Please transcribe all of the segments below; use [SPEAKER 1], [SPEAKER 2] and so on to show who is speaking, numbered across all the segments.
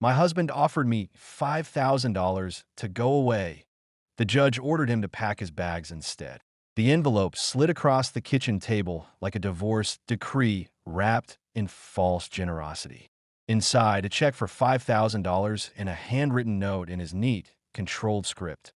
[SPEAKER 1] My husband offered me $5,000 to go away. The judge ordered him to pack his bags instead. The envelope slid across the kitchen table like a divorce decree wrapped in false generosity. Inside, a check for $5,000 and a handwritten note in his neat, controlled script.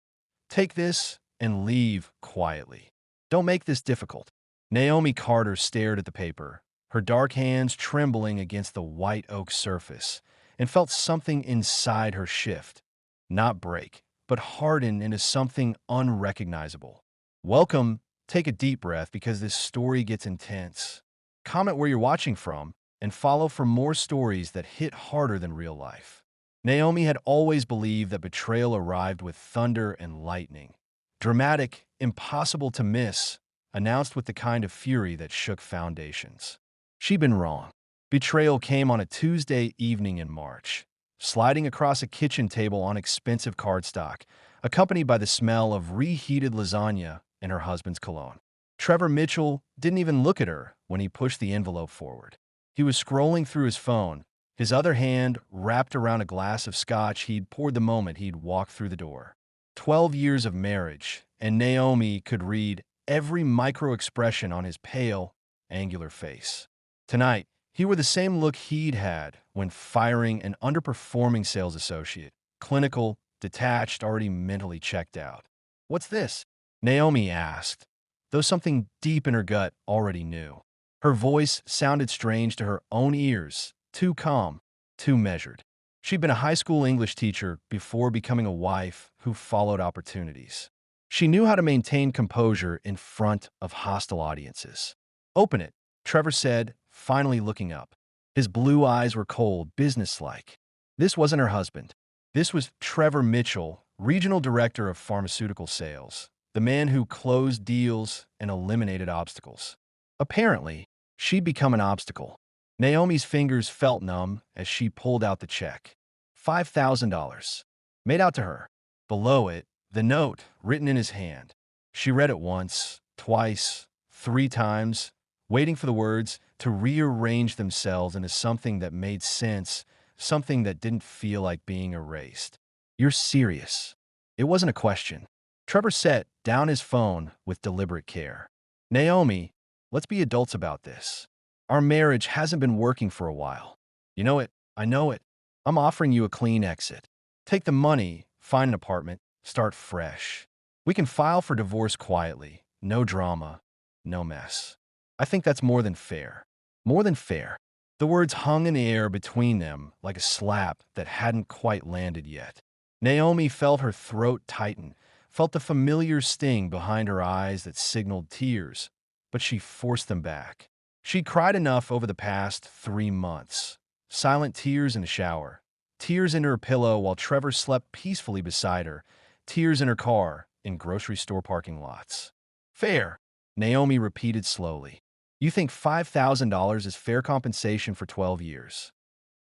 [SPEAKER 1] Take this and leave quietly. Don't make this difficult. Naomi Carter stared at the paper, her dark hands trembling against the white oak surface, and felt something inside her shift. Not break, but harden into something unrecognizable. Welcome. Take a deep breath because this story gets intense. Comment where you're watching from and follow for more stories that hit harder than real life. Naomi had always believed that betrayal arrived with thunder and lightning. Dramatic, impossible to miss, announced with the kind of fury that shook foundations. She'd been wrong. Betrayal came on a Tuesday evening in March, sliding across a kitchen table on expensive cardstock, accompanied by the smell of reheated lasagna and her husband's cologne. Trevor Mitchell didn't even look at her when he pushed the envelope forward. He was scrolling through his phone, his other hand wrapped around a glass of scotch he'd poured the moment he'd walked through the door. 12 years of marriage, and Naomi could read every micro-expression on his pale, angular face. Tonight, he wore the same look he'd had when firing an underperforming sales associate, clinical, detached, already mentally checked out. "What's this?" Naomi asked, though something deep in her gut already knew. Her voice sounded strange to her own ears, too calm, too measured. She'd been a high school English teacher before becoming a wife who followed opportunities. She knew how to maintain composure in front of hostile audiences. "Open it," Trevor said, finally looking up. His blue eyes were cold, businesslike. This wasn't her husband. This was Trevor Mitchell, regional director of pharmaceutical sales, the man who closed deals and eliminated obstacles. Apparently, she'd become an obstacle. Naomi's fingers felt numb as she pulled out the check. $5,000. Made out to her. Below it, the note, written in his hand. She read it once, twice, 3 times, waiting for the words to rearrange themselves into something that made sense, something that didn't feel like being erased. "You're serious." It wasn't a question. Trevor set down his phone with deliberate care. "Naomi, let's be adults about this. Our marriage hasn't been working for a while. You know it. I know it. I'm offering you a clean exit. Take the money, find an apartment, start fresh. We can file for divorce quietly. No drama, no mess. I think that's more than fair." More than fair. The words hung in the air between them like a slap that hadn't quite landed yet. Naomi felt her throat tighten, felt the familiar sting behind her eyes that signaled tears, but she forced them back. She'd cried enough over the past 3 months. Silent tears in the shower, tears into her pillow while Trevor slept peacefully beside her, tears in her car, in grocery store parking lots. "Fair," Naomi repeated slowly. "You think $5,000 is fair compensation for 12 years?"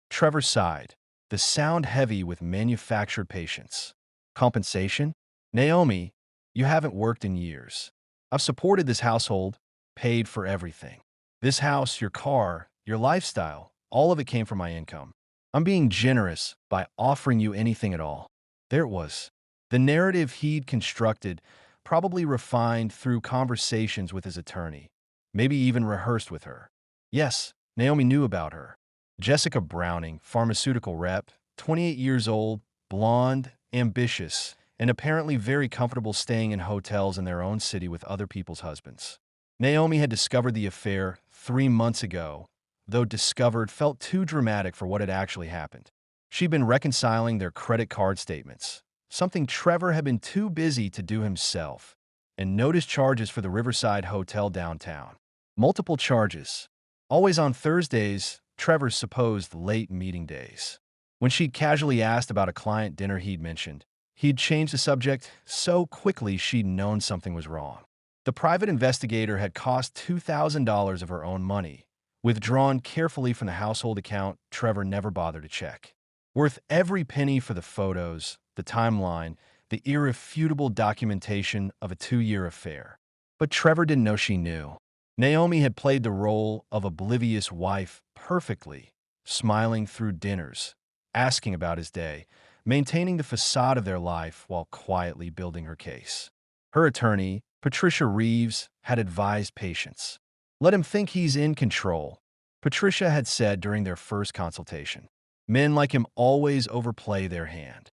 [SPEAKER 1] Trevor sighed, the sound heavy with manufactured patience. "Compensation? Naomi, you haven't worked in years. I've supported this household, paid for everything. This house, your car, your lifestyle, all of it came from my income. I'm being generous by offering you anything at all." There it was. The narrative he'd constructed, probably refined through conversations with his attorney, maybe even rehearsed with her. Yes, Naomi knew about her. Jessica Browning, pharmaceutical rep, 28 years old, blonde, ambitious, and apparently very comfortable staying in hotels in their own city with other people's husbands. Naomi had discovered the affair 3 months ago, though discovered felt too dramatic for what had actually happened. She'd been reconciling their credit card statements, something Trevor had been too busy to do himself, and noticed charges for the Riverside Hotel downtown. Multiple charges. Always on Thursdays, Trevor's supposed late meeting days. When she'd casually asked about a client dinner he'd mentioned, he'd changed the subject so quickly she'd known something was wrong. The private investigator had cost $2,000 of her own money, withdrawn carefully from the household account Trevor never bothered to check. Worth every penny for the photos, the timeline, the irrefutable documentation of a 2-year affair. But Trevor didn't know she knew. Naomi had played the role of oblivious wife perfectly, smiling through dinners, asking about his day, maintaining the facade of their life while quietly building her case. Her attorney, Patricia Reeves, had advised patients. Let him think he's in control, Patricia had said during their first consultation. Men like him always overplay their hand.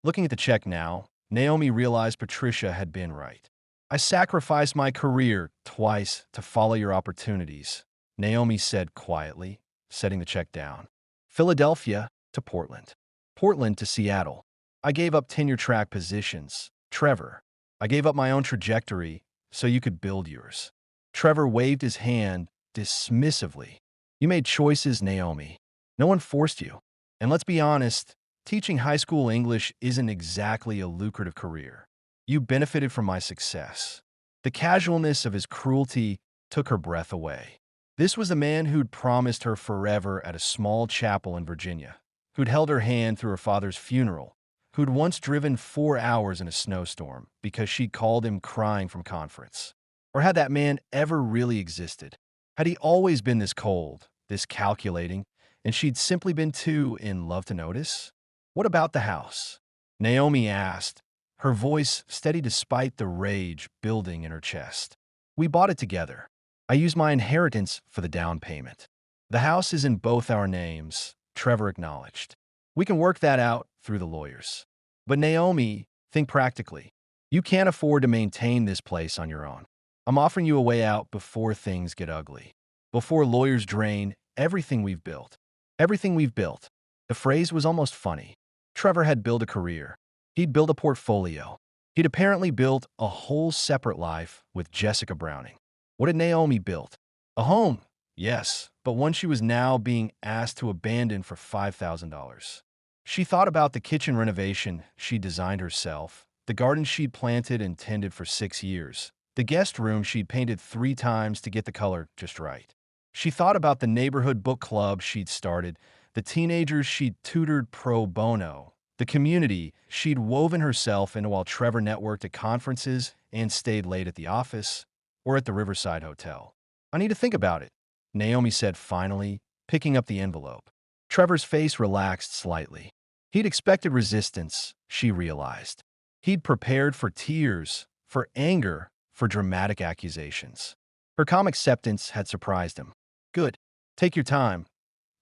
[SPEAKER 1] Looking at the check now, Naomi realized Patricia had been right. I sacrificed my career twice to follow your opportunities, Naomi said quietly, setting the check down. Philadelphia to Portland. Portland to Seattle. I gave up tenure-track positions. Trevor, I gave up my own trajectory so you could build yours. Trevor waved his hand dismissively. You made choices, Naomi. No one forced you. And let's be honest, teaching high school English isn't exactly a lucrative career. You benefited from my success. The casualness of his cruelty took her breath away. This was the man who'd promised her forever at a small chapel in Virginia, who'd held her hand through her father's funeral, who'd once driven 4 hours in a snowstorm because she'd called him crying from conference. Or had that man ever really existed? Had he always been this cold, this calculating, and she'd simply been too in love to notice? What about the house? Naomi asked, her voice steady despite the rage building in her chest. We bought it together. I used my inheritance for the down payment. The house is in both our names, Trevor acknowledged. We can work that out through the lawyers. But Naomi, think practically. You can't afford to maintain this place on your own. I'm offering you a way out before things get ugly. Before lawyers drain everything we've built. Everything we've built. The phrase was almost funny. Trevor had built a career. He'd built a portfolio. He'd apparently built a whole separate life with Jessica Browning. What had Naomi built? A home, yes, but one she was now being asked to abandon for $5,000. She thought about the kitchen renovation she'd designed herself, the garden she'd planted and tended for 6 years, the guest room she'd painted 3 times to get the color just right. She thought about the neighborhood book club she'd started, the teenagers she'd tutored pro bono, the community she'd woven herself into while Trevor networked at conferences and stayed late at the office or at the Riverside Hotel. I need to think about it, Naomi said finally, picking up the envelope. Trevor's face relaxed slightly. He'd expected resistance, she realized. He'd prepared for tears, for anger, for dramatic accusations. Her calm acceptance had surprised him. Good. Take your time,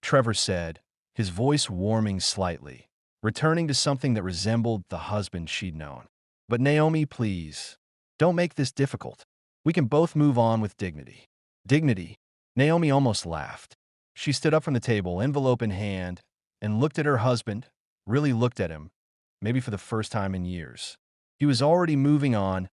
[SPEAKER 1] Trevor said, his voice warming slightly, returning to something that resembled the husband she'd known. But Naomi, please, don't make this difficult. We can both move on with dignity. Dignity? Naomi almost laughed. She stood up from the table, envelope in hand, and looked at her husband, really looked at him, maybe for the first time in years. He was already moving on,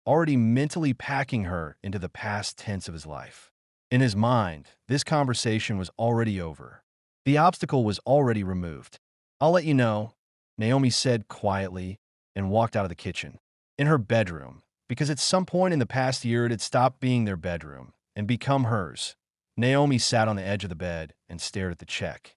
[SPEAKER 1] already mentally packing her into the past tense of his life. In his mind, this conversation was already over. The obstacle was already removed. I'll let you know, Naomi said quietly and walked out of the kitchen. In her bedroom, because at some point in the past year it had stopped being their bedroom and become hers. Naomi sat on the edge of the bed and stared at the check.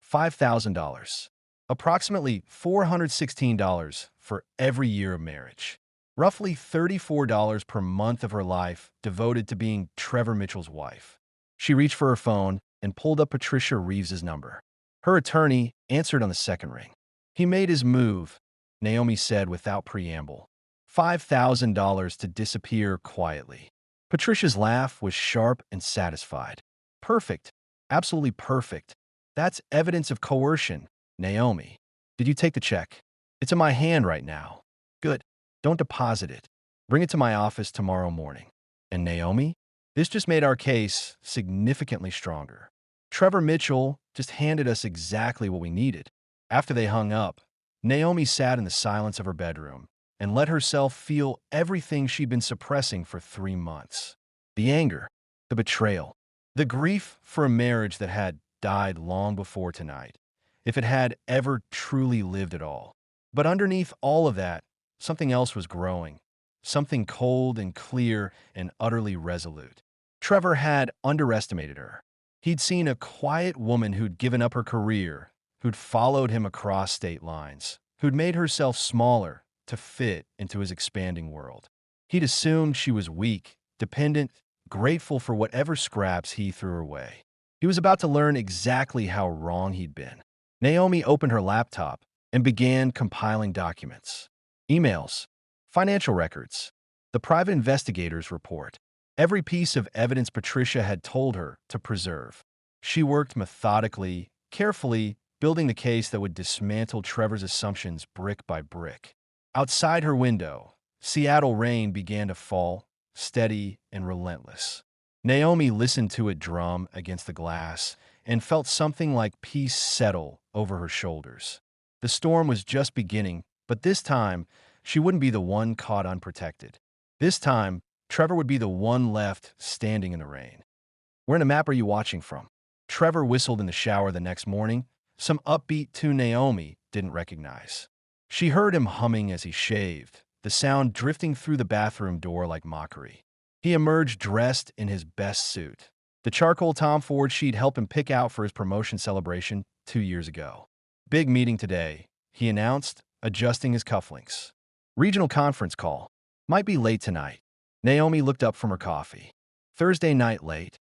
[SPEAKER 1] $5,000. Approximately $416 for every year of marriage. Roughly $34 per month of her life devoted to being Trevor Mitchell's wife. She reached for her phone and pulled up Patricia Reeves's number. Her attorney answered on the second ring. He made his move, Naomi said without preamble. $5,000 to disappear quietly. Patricia's laugh was sharp and satisfied. Perfect. Absolutely perfect. That's evidence of coercion, Naomi. Did you take the check? It's in my hand right now. Good. Don't deposit it. Bring it to my office tomorrow morning. And Naomi? This just made our case significantly stronger. Trevor Mitchell just handed us exactly what we needed. After they hung up, Naomi sat in the silence of her bedroom and let herself feel everything she'd been suppressing for 3 months. The anger, the betrayal, the grief for a marriage that had died long before tonight, if it had ever truly lived at all. But underneath all of that, something else was growing, something cold and clear and utterly resolute. Trevor had underestimated her. He'd seen a quiet woman who'd given up her career, who'd followed him across state lines, who'd made herself smaller to fit into his expanding world. He'd assumed she was weak, dependent, grateful for whatever scraps he threw her way. He was about to learn exactly how wrong he'd been. Naomi opened her laptop and began compiling documents, emails, financial records, the private investigator's report, every piece of evidence Patricia had told her to preserve. She worked methodically, carefully, building the case that would dismantle Trevor's assumptions brick by brick. Outside her window, Seattle rain began to fall, steady and relentless. Naomi listened to it drum against the glass and felt something like peace settle over her shoulders. The storm was just beginning, but this time, she wouldn't be the one caught unprotected. This time, Trevor would be the one left standing in the rain. Where in the map are you watching from? Trevor whistled in the shower the next morning, some upbeat tune Naomi didn't recognize. She heard him humming as he shaved, the sound drifting through the bathroom door like mockery. He emerged dressed in his best suit, the charcoal Tom Ford she'd helped him pick out for his promotion celebration 2 years ago. Big meeting today, he announced, adjusting his cufflinks. Regional conference call. Might be late tonight. Naomi looked up from her coffee. Thursday night late.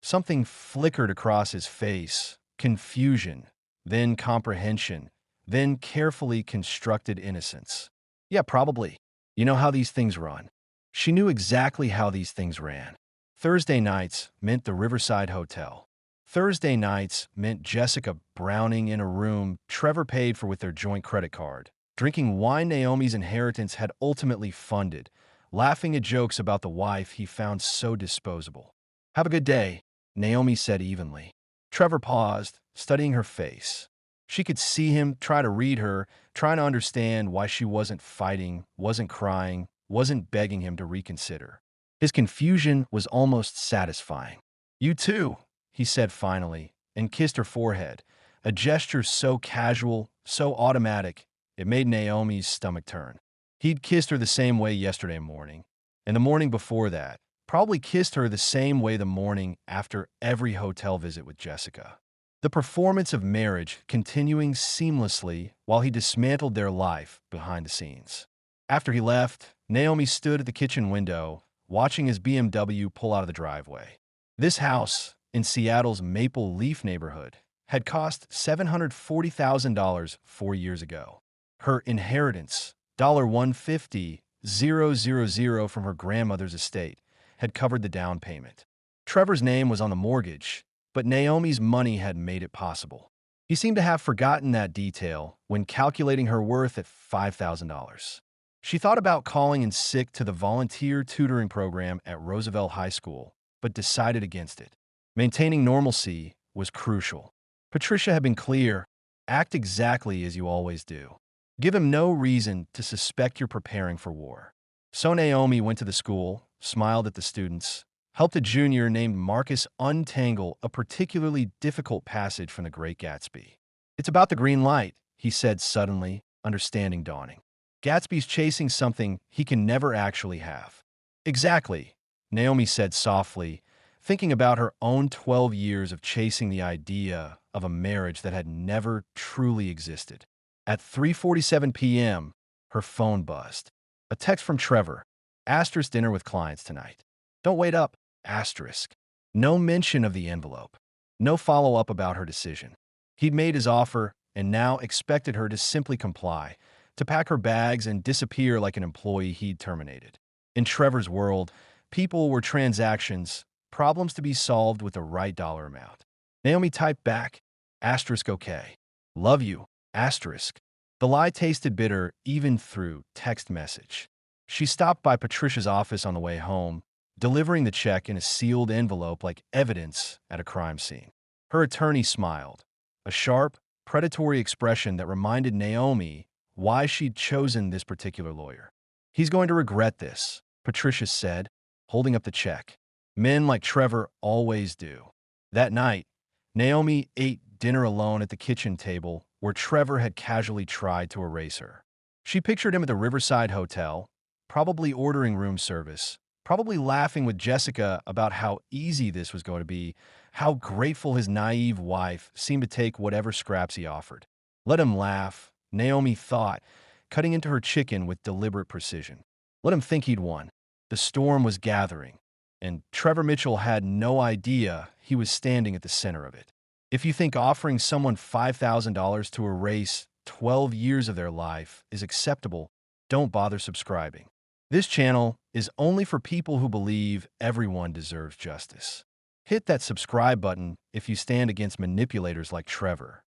[SPEAKER 1] Something flickered across his face. Confusion, then comprehension, then carefully constructed innocence. Yeah, probably. You know how these things run. She knew exactly how these things ran. Thursday nights meant the Riverside Hotel. Thursday nights meant Jessica Browning in a room Trevor paid for with their joint credit card, drinking wine Naomi's inheritance had ultimately funded, laughing at jokes about the wife he found so disposable. Have a good day, Naomi said evenly. Trevor paused, studying her face. She could see him try to read her, trying to understand why she wasn't fighting, wasn't crying, wasn't begging him to reconsider. His confusion was almost satisfying. You too, he said finally, and kissed her forehead, a gesture so casual, so automatic, it made Naomi's stomach turn. He'd kissed her the same way yesterday morning, and the morning before that, probably kissed her the same way the morning after every hotel visit with Jessica. The performance of marriage continuing seamlessly while he dismantled their life behind the scenes. After he left, Naomi stood at the kitchen window, watching his BMW pull out of the driveway. This house, in Seattle's Maple Leaf neighborhood, had cost $740,000 4 years ago. Her inheritance, $150,000 from her grandmother's estate, had covered the down payment. Trevor's name was on the mortgage, but Naomi's money had made it possible. He seemed to have forgotten that detail when calculating her worth at $5,000. She thought about calling in sick to the volunteer tutoring program at Roosevelt High School, but decided against it. Maintaining normalcy was crucial. Patricia had been clear, act exactly as you always do. Give him no reason to suspect you're preparing for war. So Naomi went to the school, smiled at the students, helped a junior named Marcus untangle a particularly difficult passage from The Great Gatsby. It's about the green light, he said suddenly, understanding dawning. Gatsby's chasing something he can never actually have. Exactly, Naomi said softly, thinking about her own 12 years of chasing the idea of a marriage that had never truly existed. At 3:47 p.m., her phone buzzed. A text from Trevor. Asterisk dinner with clients tonight. Don't wait up. Asterisk. No mention of the envelope. No follow-up about her decision. He'd made his offer and now expected her to simply comply, to pack her bags and disappear like an employee he'd terminated. In Trevor's world, people were transactions, problems to be solved with the right dollar amount. Naomi typed back, asterisk okay. Love you, asterisk. The lie tasted bitter even through text message. She stopped by Patricia's office on the way home, delivering the check in a sealed envelope like evidence at a crime scene. Her attorney smiled, a sharp, predatory expression that reminded Naomi why she'd chosen this particular lawyer. He's going to regret this, Patricia said, holding up the check. Men like Trevor always do. That night, Naomi ate dinner alone at the kitchen table where Trevor had casually tried to erase her. She pictured him at the Riverside Hotel, probably ordering room service, probably laughing with Jessica about how easy this was going to be, how grateful his naive wife seemed to take whatever scraps he offered. Let him laugh, Naomi thought, cutting into her chicken with deliberate precision. Let him think he'd won. The storm was gathering, and Trevor Mitchell had no idea he was standing at the center of it. If you think offering someone $5,000 to erase 12 years of their life is acceptable, don't bother subscribing. This channel is only for people who believe everyone deserves justice. Hit that subscribe button if you stand against manipulators like Trevor.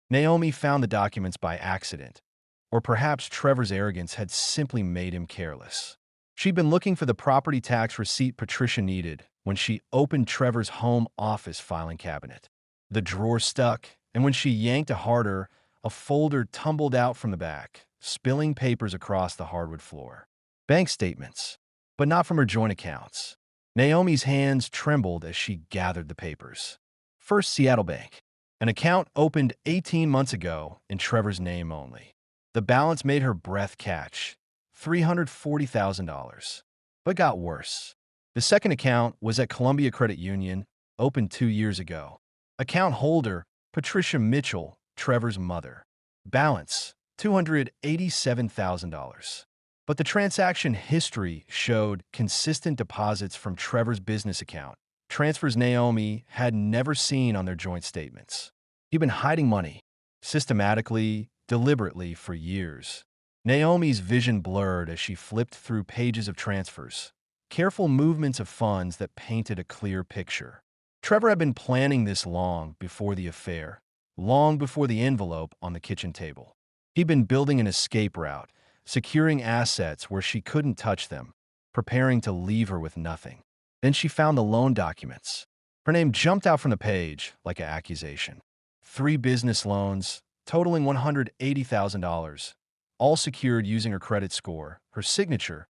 [SPEAKER 1] Naomi found the documents by accident, or perhaps Trevor's arrogance had simply made him careless. She'd been looking for the property tax receipt Patricia needed when she opened Trevor's home office filing cabinet. The drawer stuck, and when she yanked harder, a folder tumbled out from the back, spilling papers across the hardwood floor. Bank statements, but not from her joint accounts. Naomi's hands trembled as she gathered the papers. First Seattle Bank, an account opened 18 months ago in Trevor's name only. The balance made her breath catch, $340,000. But got worse. The second account was at Columbia Credit Union, opened 2 years ago. Account holder, Patricia Mitchell, Trevor's mother. Balance, $287,000. But the transaction history showed consistent deposits from Trevor's business account, transfers Naomi had never seen on their joint statements. He'd been hiding money, systematically, deliberately, for years. Naomi's vision blurred as she flipped through pages of transfers, careful movements of funds that painted a clear picture. Trevor had been planning this long before the affair, long before the envelope on the kitchen table. He'd been building an escape route, securing assets where she couldn't touch them, preparing to leave her with nothing. Then she found the loan documents. Her name jumped out from the page like an accusation. 3 business loans, totaling $180,000, all secured using her credit score, her signature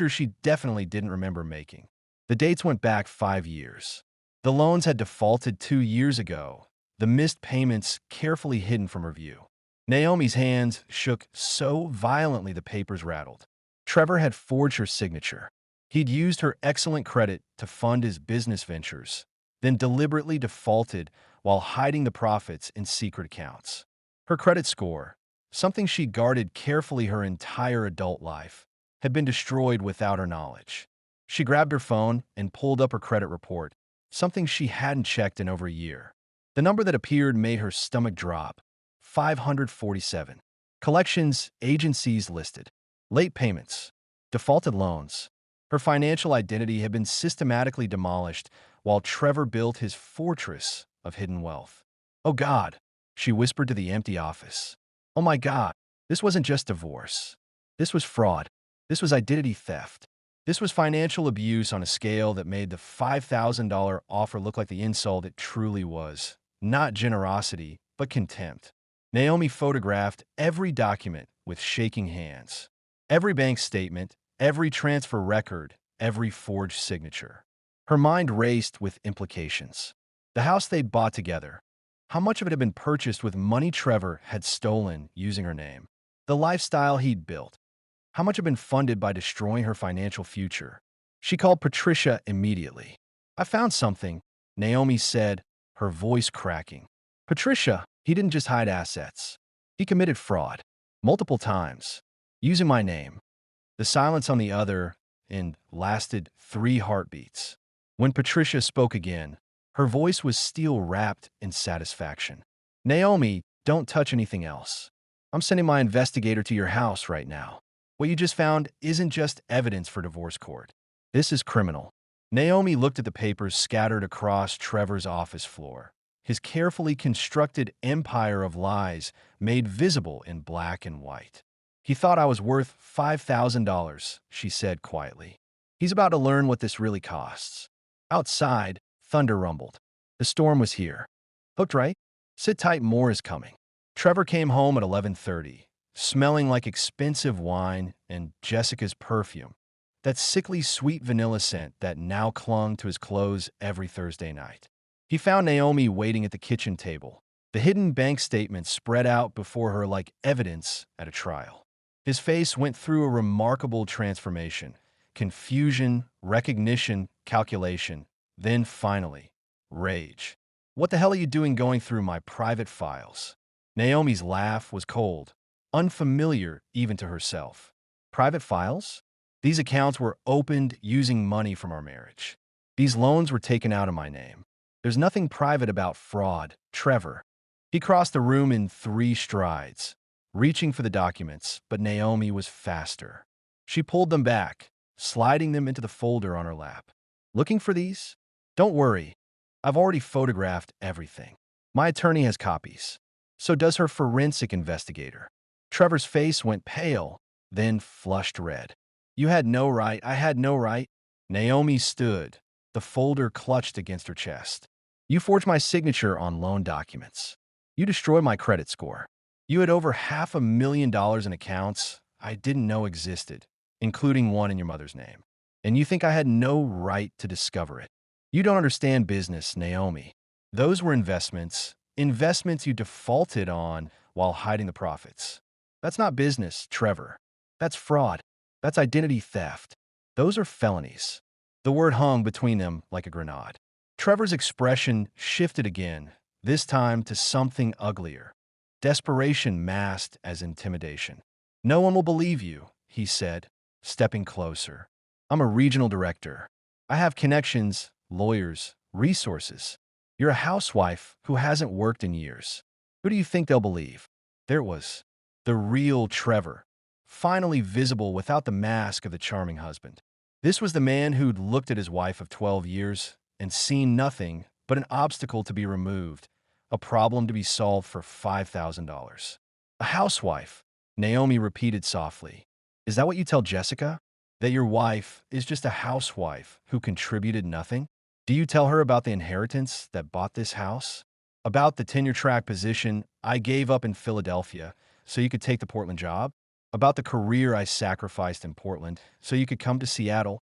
[SPEAKER 1] she definitely didn't remember making. The dates went back 5 years. The loans had defaulted 2 years ago, the missed payments carefully hidden from her view. Naomi's hands shook so violently the papers rattled. Trevor had forged her signature. He'd used her excellent credit to fund his business ventures, then deliberately defaulted while hiding the profits in secret accounts. Her credit score, something she guarded carefully her entire adult life, had been destroyed without her knowledge. She grabbed her phone and pulled up her credit report, something she hadn't checked in over a year. The number that appeared made her stomach drop. 547. Collections agencies listed. Late payments. Defaulted loans. Her financial identity had been systematically demolished while Trevor built his fortress of hidden wealth. "Oh God," she whispered to the empty office. "Oh my God, this wasn't just divorce. This was fraud. This was identity theft. This was financial abuse on a scale that made the $5,000 offer look like the insult it truly was. Not generosity, but contempt." Naomi photographed every document with shaking hands. Every bank statement, every transfer record, every forged signature. Her mind raced with implications. The house they'd bought together. How much of it had been purchased with money Trevor had stolen using her name? The lifestyle he'd built. How much had been funded by destroying her financial future? She called Patricia immediately. "I found something," Naomi said, her voice cracking. "Patricia, he didn't just hide assets. He committed fraud. Multiple times. Using my name." The silence on the other end lasted 3 heartbeats. When Patricia spoke again, her voice was steel-wrapped in satisfaction. "Naomi, don't touch anything else. I'm sending my investigator to your house right now. What you just found isn't just evidence for divorce court. This is criminal." Naomi looked at the papers scattered across Trevor's office floor, his carefully constructed empire of lies made visible in black and white. "He thought I was worth $5,000, she said quietly. "He's about to learn what this really costs." Outside, thunder rumbled. The storm was here. "Hooked, right? Sit tight, more is coming." Trevor came home at 11:30, smelling like expensive wine and Jessica's perfume, that sickly sweet vanilla scent that now clung to his clothes every Thursday night. He found Naomi waiting at the kitchen table, the hidden bank statement spread out before her like evidence at a trial. His face went through a remarkable transformation: confusion, recognition, calculation, then finally, rage. "What the hell are you doing going through my private files?" Naomi's laugh was cold, unfamiliar even to herself. "Private files? These accounts were opened using money from our marriage. These loans were taken out in my name. There's nothing private about fraud, Trevor. He crossed the room in 3 strides, reaching for the documents, but Naomi was faster. She pulled them back, sliding them into the folder on her lap. Looking for these? Don't worry. I've already photographed everything. My attorney has copies. So does her forensic investigator. Trevor's face went pale, then flushed red. You had no right. I had no right. Naomi stood, the folder clutched against her chest. You forged my signature on loan documents. You destroyed my credit score. You had over $500,000 in accounts I didn't know existed, including one in your mother's name. And you think I had no right to discover it. You don't understand business, Naomi. Those were investments you defaulted on while hiding the profits. That's not business, Trevor. That's fraud. That's identity theft. Those are felonies. The word hung between them like a grenade. Trevor's expression shifted again, this time to something uglier. Desperation masked as intimidation. No one will believe you, he said, stepping closer. I'm a regional director. I have connections, lawyers, resources. You're a housewife who hasn't worked in years. Who do you think they'll believe? There it was. The real Trevor, finally visible without the mask of the charming husband. This was the man who'd looked at his wife of 12 years and seen nothing but an obstacle to be removed, a problem to be solved for $5,000. A housewife, Naomi repeated softly. Is that what you tell Jessica? That your wife is just a housewife who contributed nothing? Do you tell her about the inheritance that bought this house? About the tenure-track position I gave up in Philadelphia so you could take the Portland job? About the career I sacrificed in Portland so you could come to Seattle?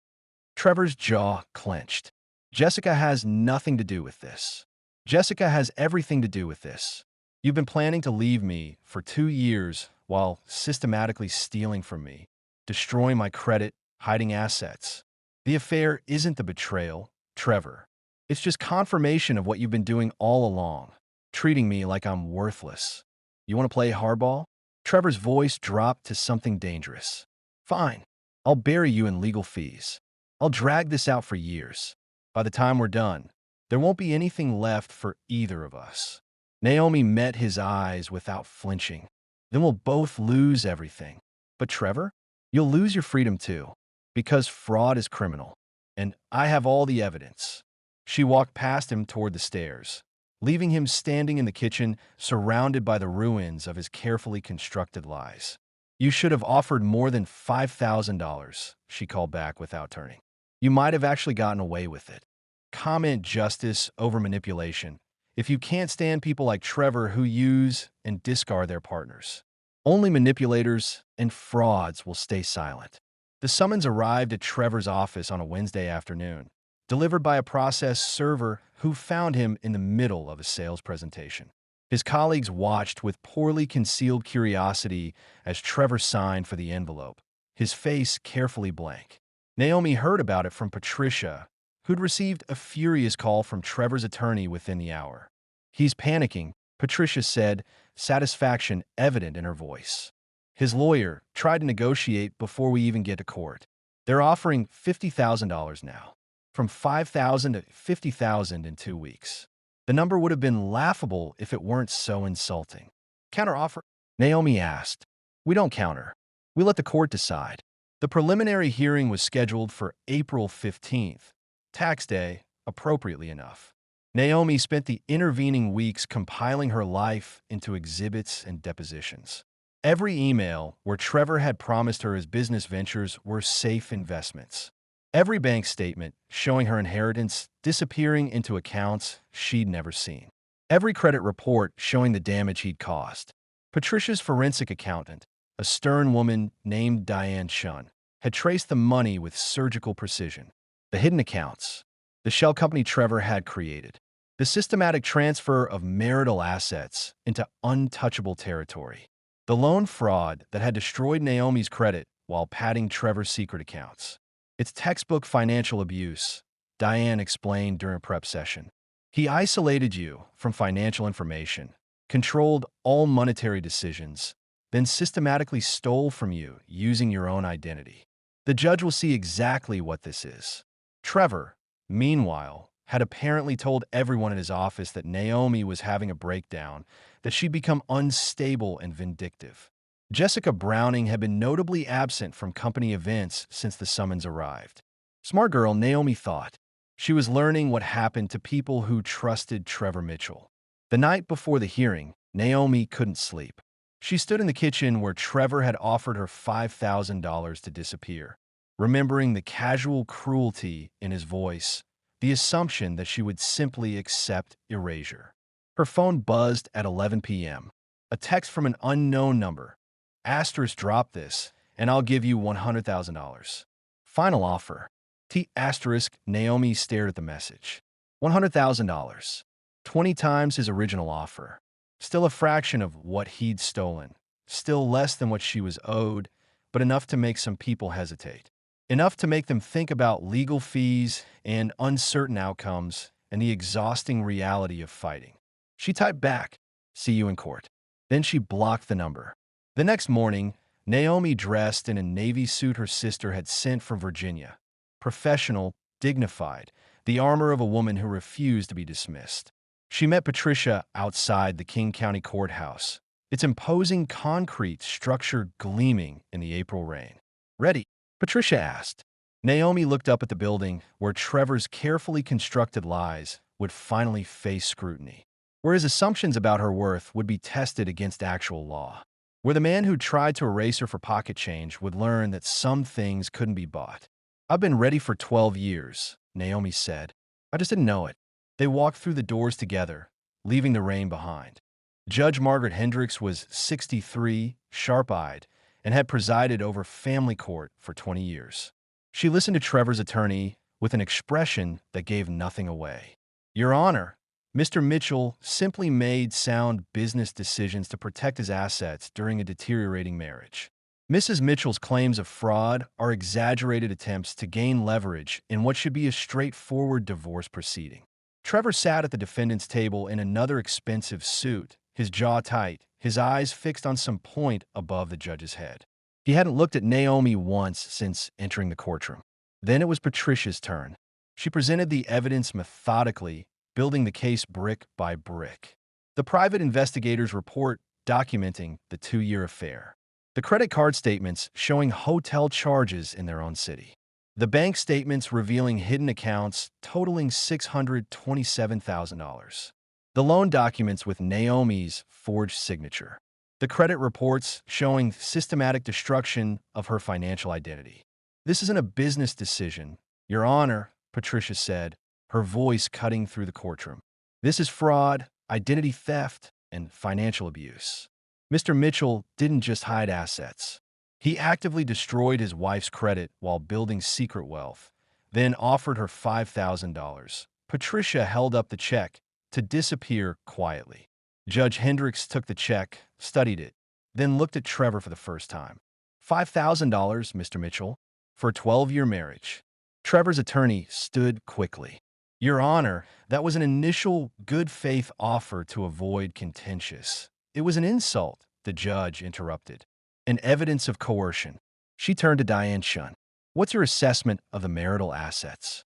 [SPEAKER 1] Trevor's jaw clenched. Jessica has nothing to do with this. Jessica has everything to do with this. You've been planning to leave me for 2 years while systematically stealing from me, destroying my credit, hiding assets. The affair isn't the betrayal, Trevor. It's just confirmation of what you've been doing all along, treating me like I'm worthless. You want to play hardball? Trevor's voice dropped to something dangerous. Fine. I'll bury you in legal fees. I'll drag this out for years. By the time we're done, there won't be anything left for either of us. Naomi met his eyes without flinching. Then we'll both lose everything. But Trevor, you'll lose your freedom too, because fraud is criminal. And I have all the evidence. She walked past him toward the stairs, leaving him standing in the kitchen, surrounded by the ruins of his carefully constructed lies. You should have offered more than $5,000, she called back without turning. You might have actually gotten away with it. Comment justice over manipulation if you can't stand people like Trevor who use and discard their partners. Only manipulators and frauds will stay silent. The summons arrived at Trevor's office on a Wednesday afternoon, delivered by a process server who found him in the middle of a sales presentation. His colleagues watched with poorly concealed curiosity as Trevor signed for the envelope, his face carefully blank. Naomi heard about it from Patricia, who'd received a furious call from Trevor's attorney within the hour. He's panicking, Patricia said, satisfaction evident in her voice. His lawyer tried to negotiate before we even get to court. They're offering $50,000 now, from $5,000 to $50,000 in 2 weeks. The number would have been laughable if it weren't so insulting. Counteroffer? Naomi asked. We don't counter. We let the court decide. The preliminary hearing was scheduled for April 15th, tax day, appropriately enough. Naomi spent the intervening weeks compiling her life into exhibits and depositions. Every email where Trevor had promised her his business ventures were safe investments. Every bank statement showing her inheritance disappearing into accounts she'd never seen. Every credit report showing the damage he'd caused. Patricia's forensic accountant, a stern woman named Diane Shun, had traced the money with surgical precision. The hidden accounts, the shell company Trevor had created, the systematic transfer of marital assets into untouchable territory. The loan fraud that had destroyed Naomi's credit while padding Trevor's secret accounts. It's textbook financial abuse, Diane explained during a prep session. He isolated you from financial information, controlled all monetary decisions, then systematically stole from you using your own identity. The judge will see exactly what this is. Trevor, meanwhile, had apparently told everyone in his office that Naomi was having a breakdown, that she'd become unstable and vindictive. Jessica Browning had been notably absent from company events since the summons arrived. Smart girl, Naomi thought. She was learning what happened to people who trusted Trevor Mitchell. The night before the hearing, Naomi couldn't sleep. She stood in the kitchen where Trevor had offered her $5,000 to disappear, remembering the casual cruelty in his voice, the assumption that she would simply accept erasure. Her phone buzzed at 11 p.m. A text from an unknown number. Asterisk, drop this, and I'll give you $100,000. Final offer. T asterisk, Naomi stared at the message. $100,000. 20 times his original offer. Still a fraction of what he'd stolen. Still less than what she was owed, but enough to make some people hesitate. Enough to make them think about legal fees and uncertain outcomes and the exhausting reality of fighting. She typed back, "See you in court." Then she blocked the number. The next morning, Naomi dressed in a navy suit her sister had sent from Virginia. Professional, dignified, the armor of a woman who refused to be dismissed. She met Patricia outside the King County Courthouse, its imposing concrete structure gleaming in the April rain. "Ready?" Patricia asked. Naomi looked up at the building where Trevor's carefully constructed lies would finally face scrutiny, where his assumptions about her worth would be tested against actual law, where the man who tried to erase her for pocket change would learn that some things couldn't be bought. "I've been ready for 12 years, Naomi said. "I just didn't know it." They walked through the doors together, leaving the rain behind. Judge Margaret Hendricks was 63, sharp-eyed, and had presided over family court for 20 years. She listened to Trevor's attorney with an expression that gave nothing away. "Your Honor, Mr. Mitchell simply made sound business decisions to protect his assets during a deteriorating marriage. Mrs. Mitchell's claims of fraud are exaggerated attempts to gain leverage in what should be a straightforward divorce proceeding." Trevor sat at the defendant's table in another expensive suit, his jaw tight, his eyes fixed on some point above the judge's head. He hadn't looked at Naomi once since entering the courtroom. Then it was Patricia's turn. She presented the evidence methodically, building the case brick by brick. The private investigator's report documenting the 2-year affair. The credit card statements showing hotel charges in their own city. The bank statements revealing hidden accounts totaling $627,000. The loan documents with Naomi's forged signature. The credit reports showing systematic destruction of her financial identity. "This isn't a business decision, Your Honor," Patricia said, her voice cutting through the courtroom. "This is fraud, identity theft, and financial abuse. Mr. Mitchell didn't just hide assets. He actively destroyed his wife's credit while building secret wealth, then offered her $5,000. Patricia held up the check to disappear quietly. Judge Hendricks took the check, studied it, then looked at Trevor for the first time. $5,000, Mr. Mitchell, for a 12-year marriage." Trevor's attorney stood quickly. "Your Honor, that was an initial good-faith offer to avoid contentious." "It was an insult," the judge interrupted. "An evidence of coercion." She turned to Diane Shun. "What's your assessment of the marital assets?"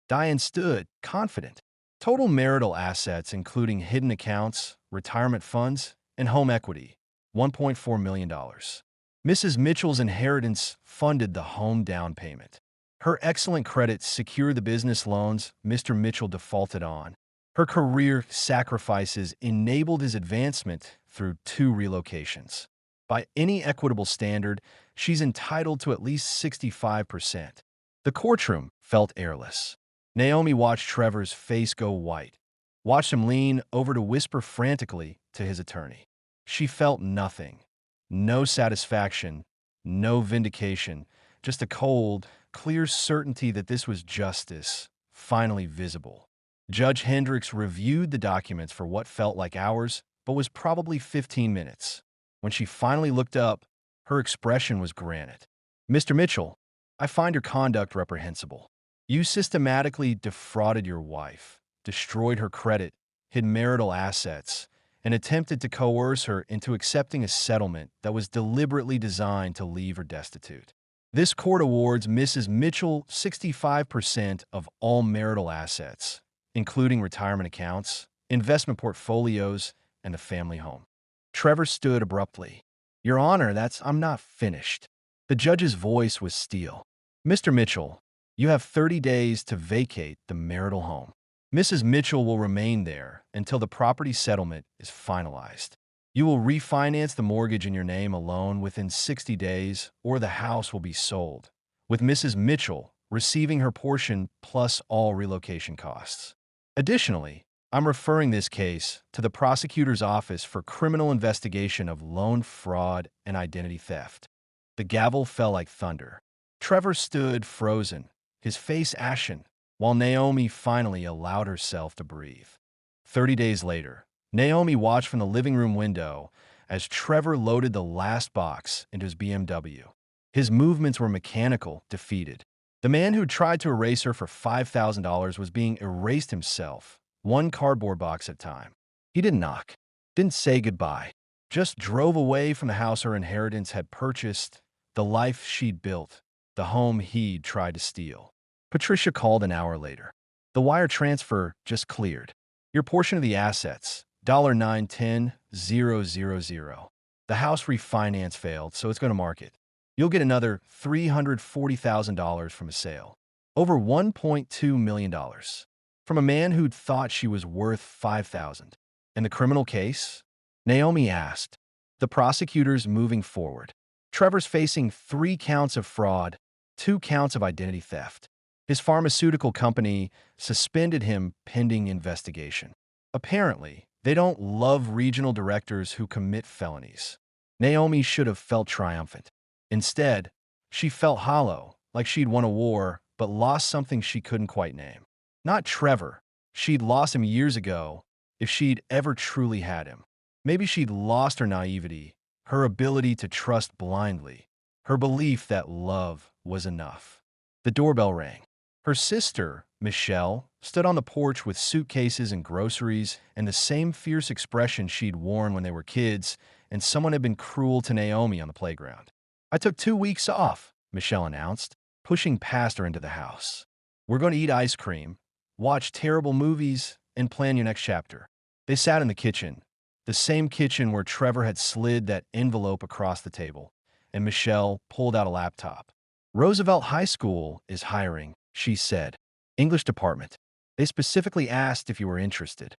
[SPEAKER 1] Diane stood, confident. Total marital assets, including hidden accounts, retirement funds, and home equity, $1.4 million. Mrs. Mitchell's inheritance funded the home down payment. Her excellent credit secured the business loans Mr. Mitchell defaulted on. Her career sacrifices enabled his advancement through 2 relocations. By any equitable standard, she's entitled to at least 65%. The courtroom felt airless. Naomi watched Trevor's face go white, watched him lean over to whisper frantically to his attorney. She felt nothing. No satisfaction, no vindication, just a cold, clear certainty that this was justice, finally visible. Judge Hendricks reviewed the documents for what felt like hours, but was probably 15 minutes. When she finally looked up, her expression was granite. "Mr. Mitchell, I find your conduct reprehensible. You systematically defrauded your wife, destroyed her credit, hid marital assets, and attempted to coerce her into accepting a settlement that was deliberately designed to leave her destitute. This court awards Mrs. Mitchell 65% of all marital assets, including retirement accounts, investment portfolios, and a family home. Trevor stood abruptly. Your Honor, I'm not finished. The judge's voice was steel. Mr. Mitchell, you have 30 days to vacate the marital home. Mrs. Mitchell will remain there until the property settlement is finalized. You will refinance the mortgage in your name alone within 60 days, or the house will be sold, with Mrs. Mitchell receiving her portion plus all relocation costs. Additionally, I'm referring this case to the prosecutor's office for criminal investigation of loan fraud and identity theft. The gavel fell like thunder. Trevor stood frozen, his face ashen, while Naomi finally allowed herself to breathe. 30 days later, Naomi watched from the living room window as Trevor loaded the last box into his BMW. His movements were mechanical, defeated. The man who tried to erase her for $5,000 was being erased himself, one cardboard box at a time. He didn't knock, didn't say goodbye, just drove away from the house her inheritance had purchased, the life she'd built, the home he'd tried to steal. Patricia called an hour later. The wire transfer just cleared. Your portion of the assets, $910,000. The house refinance failed, so it's going to market. You'll get another $340,000 from a sale. Over $1.2 million. From a man who'd thought she was worth $5,000. And the criminal case? Naomi asked. The prosecutors moving forward. Trevor's facing 3 counts of fraud, 2 counts of identity theft. His pharmaceutical company suspended him pending investigation. Apparently, they don't love regional directors who commit felonies. Naomi should have felt triumphant. Instead, she felt hollow, like she'd won a war but lost something she couldn't quite name. Not Trevor. She'd lost him years ago, if she'd ever truly had him. Maybe she'd lost her naivety, her ability to trust blindly, her belief that love was enough. The doorbell rang. Her sister, Michelle, stood on the porch with suitcases and groceries and the same fierce expression she'd worn when they were kids, and someone had been cruel to Naomi on the playground. I took 2 weeks off, Michelle announced, pushing past her into the house. We're going to eat ice cream, watch terrible movies, and plan your next chapter. They sat in the kitchen, the same kitchen where Trevor had slid that envelope across the table, and Michelle pulled out a laptop. Roosevelt High School is hiring, she said. English department. They specifically asked if you were interested.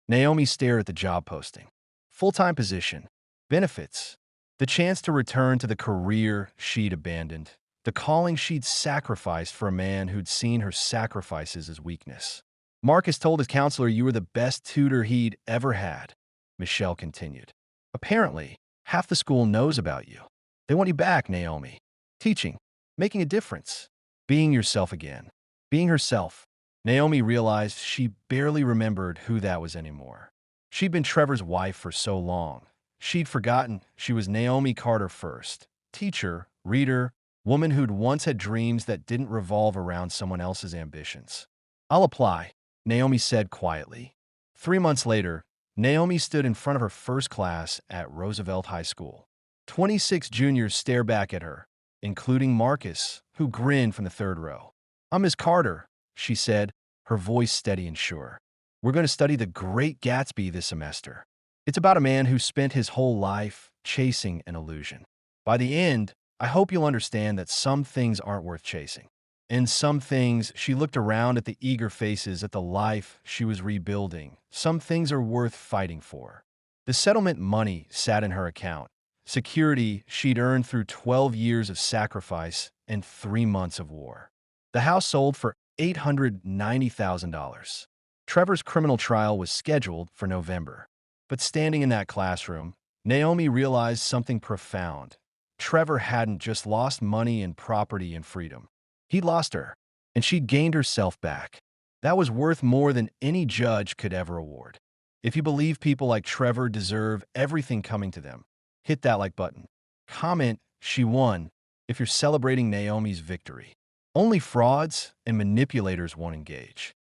[SPEAKER 1] Naomi stared at the job posting. Full-time position. Benefits. The chance to return to the career she'd abandoned. The calling she'd sacrificed for a man who'd seen her sacrifices as weakness. Marcus told his counselor you were the best tutor he'd ever had, Michelle continued. Apparently, half the school knows about you. They want you back, Naomi. Teaching. Making a difference. Being yourself again. Being herself. Naomi realized she barely remembered who that was anymore. She'd been Trevor's wife for so long. She'd forgotten she was Naomi Carter first. Teacher, reader, woman who'd once had dreams that didn't revolve around someone else's ambitions. I'll apply, Naomi said quietly. 3 months later, Naomi stood in front of her first class at Roosevelt High School. 26 juniors stared back at her, including Marcus, who grinned from the 3rd row. I'm Miss Carter, she said, her voice steady and sure. We're going to study The Great Gatsby this semester. It's about a man who spent his whole life chasing an illusion. By the end, I hope you'll understand that some things aren't worth chasing. In some things, she looked around at the eager faces at the life she was rebuilding. Some things are worth fighting for. The settlement money sat in her account, security she'd earned through 12 years of sacrifice and 3 months of war. The house sold for $890,000. Trevor's criminal trial was scheduled for November. But standing in that classroom, Naomi realized something profound. Trevor hadn't just lost money and property and freedom. He'd lost her, and she'd gained herself back. That was worth more than any judge could ever award. If you believe people like Trevor deserve everything coming to them, hit that like button. Comment, she won, if you're celebrating Naomi's victory. Only frauds and manipulators won't engage.